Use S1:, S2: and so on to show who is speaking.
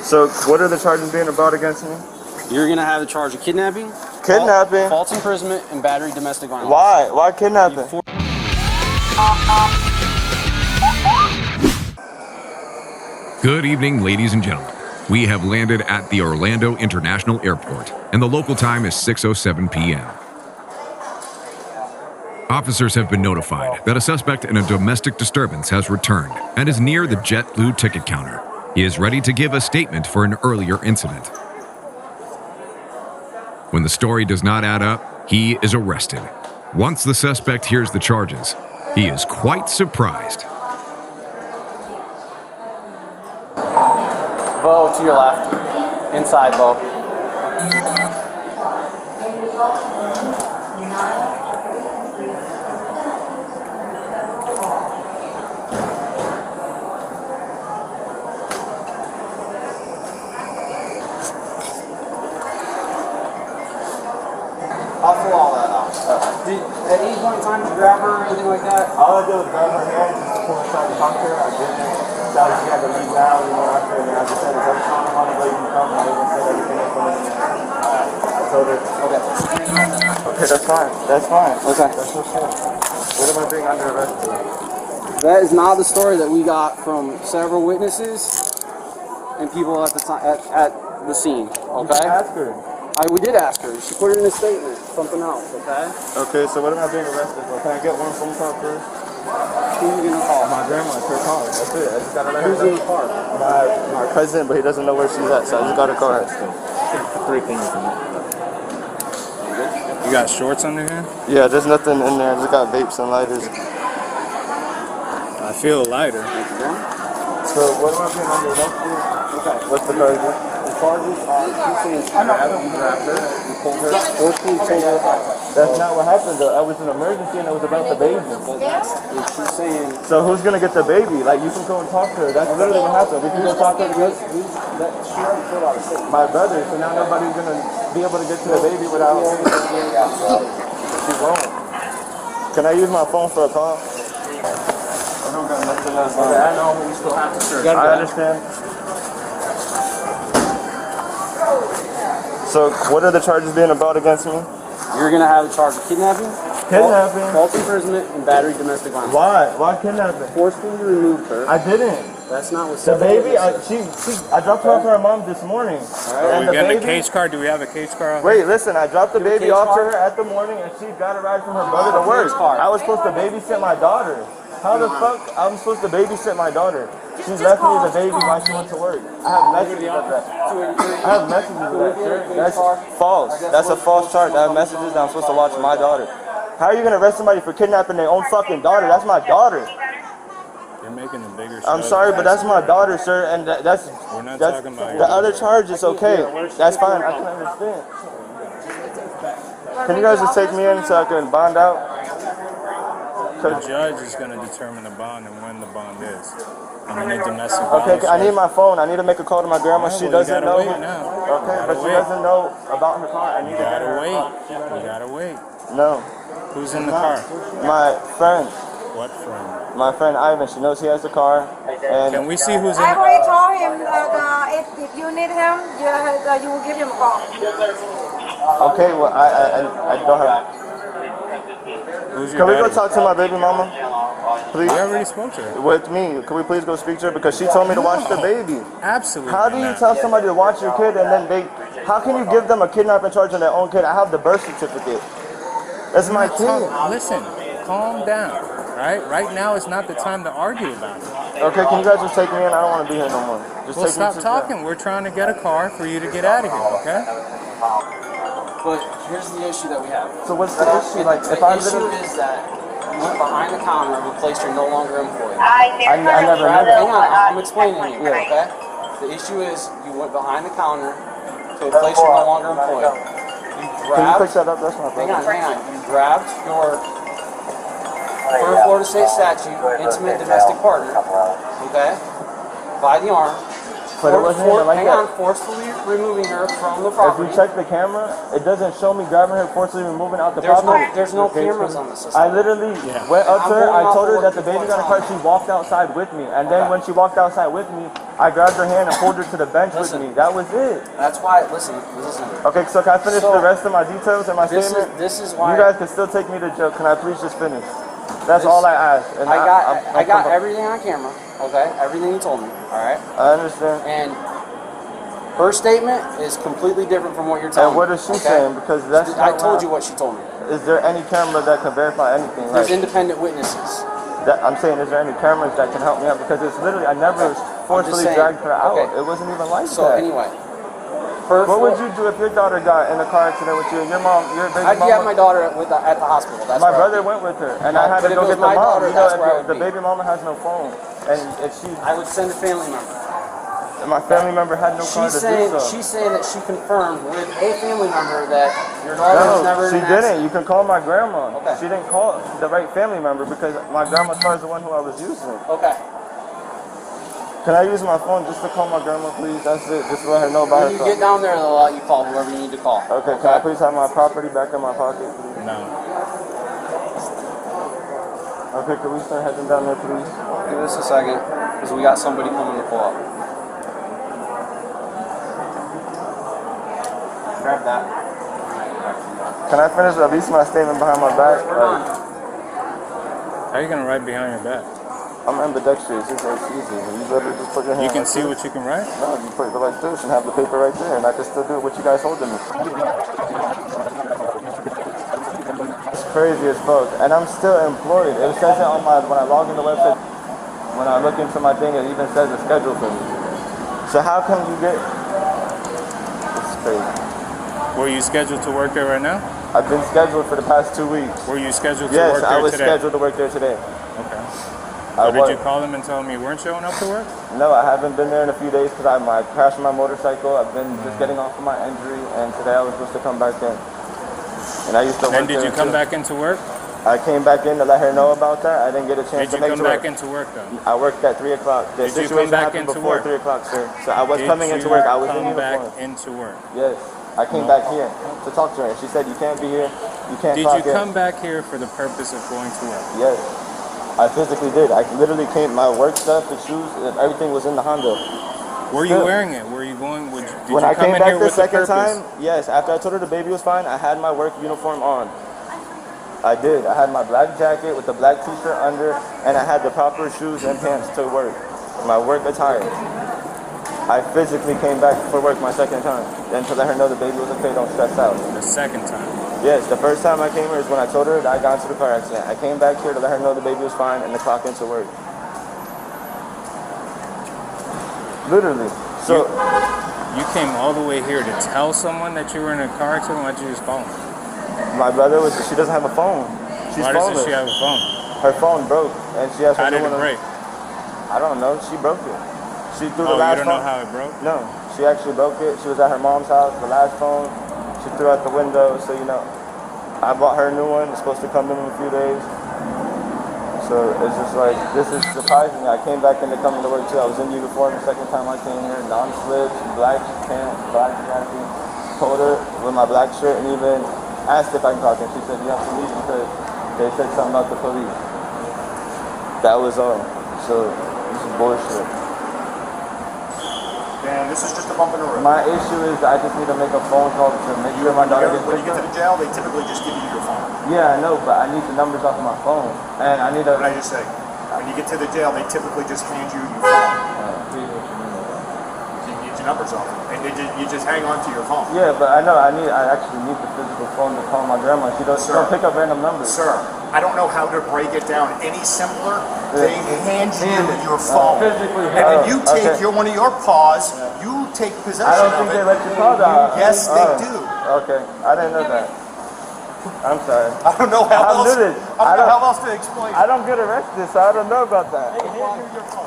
S1: So what are the charges being brought against me?
S2: You're going to have the charge of kidnapping,
S1: Kidnapping?
S2: false imprisonment, and battery domestic violence.
S1: Why? Why kidnapping?
S3: Good evening, ladies and gentlemen. We have landed at the Orlando International Airport, and the local time is 6:07 p.m. Officers have been notified that a suspect in a domestic disturbance has returned and is near the JetBlue ticket counter. He is ready to give a statement for an earlier incident. When the story does not add up, he is arrested. Once the suspect hears the charges, he is quite surprised.
S2: Bo, to your left. Inside, Bo. I'll pull all that off. At any point in time, did you grab her or anything like that?
S1: All I did was grab her hand and just pull inside the talk to her. I didn't. So she had to leave now, you know, after, and I just said, every time I want to go, you can come. I even said everything in front of me. I told her, okay. Okay, that's fine. That's fine.
S2: Okay.
S1: That's no shit. What am I being under arrest for?
S2: That is not the story that we got from several witnesses and people at the time at the scene. Okay.
S1: Ask her.
S2: We did ask her. She put it in a statement. Something else. Okay.
S1: Okay, so what am I being arrested for? Can I get one phone call first?
S2: Who are you gonna call?
S1: My grandma, her car. That's it. I just gotta let her
S2: Who's in the car?
S1: My cousin, but he doesn't know where she's at, so I just gotta call her.
S4: Three things in there. You got shorts under here?
S1: Yeah, there's nothing in there. I just got vapes and lighters.
S4: I feel lighter.
S1: So what am I being under arrest for? Okay. What's the charges?
S2: The charges are you grabbed her, you pulled her, forcefully pulled her out.
S1: That's not what happened though. I was an emergency and it was about the baby.
S2: She's saying.
S1: So who's gonna get the baby? Like you can go and talk to her. That's literally what happened. We can go talk to her.
S2: She already filled out a statement.
S1: My brother. So now nobody's gonna be able to get to the baby without. She won't. Can I use my phone for a call? I don't got nothing else.
S2: Okay, I know, but we still have to search.
S1: I understand. So what are the charges being brought against me?
S2: You're gonna have a charge of kidnapping,
S1: Kidnapping.
S2: false imprisonment, and battery domestic violence.
S1: Why? Why kidnapping?
S2: Forcefully removed her.
S1: I didn't.
S2: That's not what
S1: The baby, I dropped her off for her mom this morning.
S4: Are we getting a case car? Do we have a case car?
S1: Wait, listen, I dropped the baby off to her at the morning and she got a ride from her brother to work. I was supposed to babysit my daughter. How the fuck I'm supposed to babysit my daughter? She left me the baby while she went to work. I have messages of that. I have messages of that, sir. That's false. That's a false charge. I have messages that I'm supposed to watch my daughter. How are you going to arrest somebody for kidnapping their own fucking daughter? That's my daughter.
S4: You're making a bigger
S1: I'm sorry, but that's my daughter, sir, and that's
S4: talking about
S1: the other charge is okay. That's fine. I can understand. Can you guys just take me in so I can bond out?
S4: The judge is going to determine the bond and when the bond is. And we need domestic
S1: Okay,
S4: violence.
S1: I need my phone. I need to make a call to my grandma.
S4: Right,
S1: She
S4: well,
S1: doesn't
S4: you
S1: know.
S4: gotta wait now.
S1: Okay, but she doesn't know about her car. I need
S4: You
S1: to get
S4: gotta
S1: her
S4: wait.
S1: car.
S4: You gotta wait.
S1: No.
S4: Who's in the car?
S1: My friend.
S4: What friend?
S1: My friend Ivan. She knows he has the car. And
S4: Can we see who's in
S5: I
S4: the
S5: already told him if you need him, you will give him a call.
S1: okay, well I don't have.
S4: Who's your
S1: Can we go
S4: daddy?
S1: talk to my baby mama? Please.
S4: We already spoke to her.
S1: With me. Can we please go speak to her because she told me to watch the baby.
S4: Absolutely.
S1: How do you
S4: not.
S1: tell somebody to watch your kid and then how can you give them a kidnapping charge on their own kid? I have the birth certificate. That's my kid.
S4: Listen, calm down. Right now is not the time to argue about it.
S1: Okay, can you guys just take me in? I don't want to be here no more. Just
S4: Well,
S1: take
S4: stop
S1: me to
S4: talking. We're trying to get a car for you to get out of here, okay?
S2: But here's the issue that we have.
S1: So what's the issue? Like, if
S2: The
S1: I
S2: issue
S1: literally...
S2: is that you went behind the counter of a place you're no longer employed.
S1: I never knew
S2: Hang
S1: that.
S2: on, I'm explaining to you, okay? The issue is you went behind the counter to a place you're no longer employed. You
S1: Can you pick
S2: grabbed,
S1: that up? That's my brother.
S2: hang on. You grabbed your, per Florida State statute, intimate domestic partner, okay, by the arm,
S1: But it wasn't even like
S2: hang
S1: that.
S2: on, forcefully removing her from the
S1: If
S2: property.
S1: you check the camera, it doesn't show me grabbing her, forcibly removing out the property.
S2: There's no cameras on the system.
S1: I literally went up to her, I told her that the baby got in the car, she walked outside with me. And then when she walked outside with me, I grabbed her hand and pulled her to the bench with me. That was it.
S2: That's why, listen.
S1: Okay, so can I finish the rest of my details and my statement?
S2: This is why.
S1: You guys can still take me to jail. Can I please just finish? That's all I ask. And
S2: I got everything on camera, okay? Everything you told me, all right?
S1: I understand.
S2: And her statement is completely different from what you're telling me.
S1: And what is she saying? Because that's
S2: I told you what she told me.
S1: Is there any camera that can verify anything?
S2: There's independent witnesses.
S1: I'm saying, is there any cameras that can help me out? Because it's literally, I never forcefully dragged her out. It wasn't even like that.
S2: So anyway.
S1: What would you do if your daughter got in a car accident with you and your mom, your baby mama?
S2: I'd have my daughter at the hospital. That's
S1: my brother went with her, and I had to go get the mom.
S2: Daughter,
S1: you know, the baby mama has no phone, and if she,
S2: I would send a family member.
S1: And my family member had no car to do so.
S2: She's saying that she confirmed with a family member that your daughter was never in an accident.
S1: She didn't. You can call my grandma.
S2: Okay.
S1: She didn't call the right family member because my grandma's car is the one who I was using.
S2: Okay.
S1: Can I use my phone just to call my grandma, please? That's it. Just to let her know about her.
S2: When you get down there, they'll let you call whoever you need to call.
S1: Okay, can I please have my property back in my pocket, please?
S4: No.
S1: Okay, can we start heading down there, please?
S2: Give us a second, because we got somebody coming to pull up. Grab that.
S1: Can I finish at least my statement behind my back?
S4: How are you going to write behind your back?
S1: I'm ambidextrous. It's easy. You better just put your hand.
S4: You can
S1: right
S4: see
S1: there.
S4: what you can write?
S1: No, you put it like this and have the paper right there, and I can still do what you guys holding me. It's crazy as fuck, and I'm still employed. It says it on my when I log in the website. When I look into my thing, it even says the schedule for me. So how come you get? It's crazy.
S4: Were you scheduled to work there right now?
S1: I've been scheduled for the past 2 weeks.
S4: Were you scheduled to
S1: Yes,
S4: work there today?
S1: I was scheduled to work there today.
S4: Okay. So did you call them and tell them you weren't showing up to work?
S1: No, I haven't been there in a few days because I crashed my motorcycle. I've been just getting off of my injury, and today I was supposed to come back in. And I used to work.
S4: And did you come back into work?
S1: I came back in to let her know about that. I didn't get a chance to make it.
S4: Did you come back into work though?
S1: I worked at 3 o'clock. The
S4: Did you come back into
S1: before
S4: work?
S1: 3 o'clock, sir. So I was coming into work. I was in uniform.
S4: Come back into work?
S1: Yes. I came back here to talk to her. She said, you can't be here. You can't talk here.
S4: Did you come back here for the purpose of going to work?
S1: Yes. I physically did. I literally came, my work stuff, the shoes, everything was in the Honda.
S4: Were you wearing it? Were you going, did
S1: when
S4: you
S1: I
S4: come
S1: came
S4: in
S1: back
S4: here
S1: the
S4: with
S1: second
S4: the purpose?
S1: time, yes, after I told her the baby was fine, I had my work uniform on. I did. I had my black jacket with the black t-shirt under, and I had the proper shoes and pants to work. My work attire. I physically came back for work my second time, and to let her know the baby was okay, don't stress out.
S4: The second time?
S1: Yes, the first time I came here is when I told her that I got into the car accident. I came back here to let her know the baby was fine and to clock into work. Literally. So
S4: you came all the way here to tell someone that you were in a car accident? Why did you just call him?
S1: My brother she doesn't have a phone. She's
S4: Why doesn't she have a phone?
S1: Her phone broke, and she has her
S4: How did
S1: new
S4: it
S1: one.
S4: break?
S1: I don't know. She broke it. She threw the last phone.
S4: You don't know how it broke?
S1: No. She actually broke it. She was at her mom's house. The last phone, she threw out the window. So, you know, I bought her a new one. It's supposed to come in a few days. So it's just like, this is surprising. I came back in to come into work too. I was in uniform the second time I came here. Non-slips, black pants, black jacket. Told her with my black shirt and even asked if I can talk. And she said, you have to leave because they said something about the police. That was all. So this is bullshit.
S6: And this is just a bump in the road.
S1: My issue is I just need to make a phone call to make sure my daughter gets
S6: When you
S1: picked
S6: get to
S1: up.
S6: the jail, they typically just give you your phone.
S1: Yeah, I know, but I need the numbers off my phone. And I need to...
S6: What did I just say? When you get to the jail, they typically just hand you your phone. So you get your numbers off. And you just hang on to your phone.
S1: Yeah, but I know I actually need the physical phone to call my grandma. She don't pick up random numbers.
S6: Sir, I don't know how to break it down any simpler. They hand you your phone.
S1: Physically,
S6: and then you take one of your paws, you take possession of it.
S1: I don't think they let you call that.
S6: Yes, they do.
S1: Okay, I didn't know that. I'm sorry.
S6: I don't know how else.
S1: I don't know
S6: how else to explain it.
S1: I don't get arrested, so I don't know about that.
S6: They hand you your phone.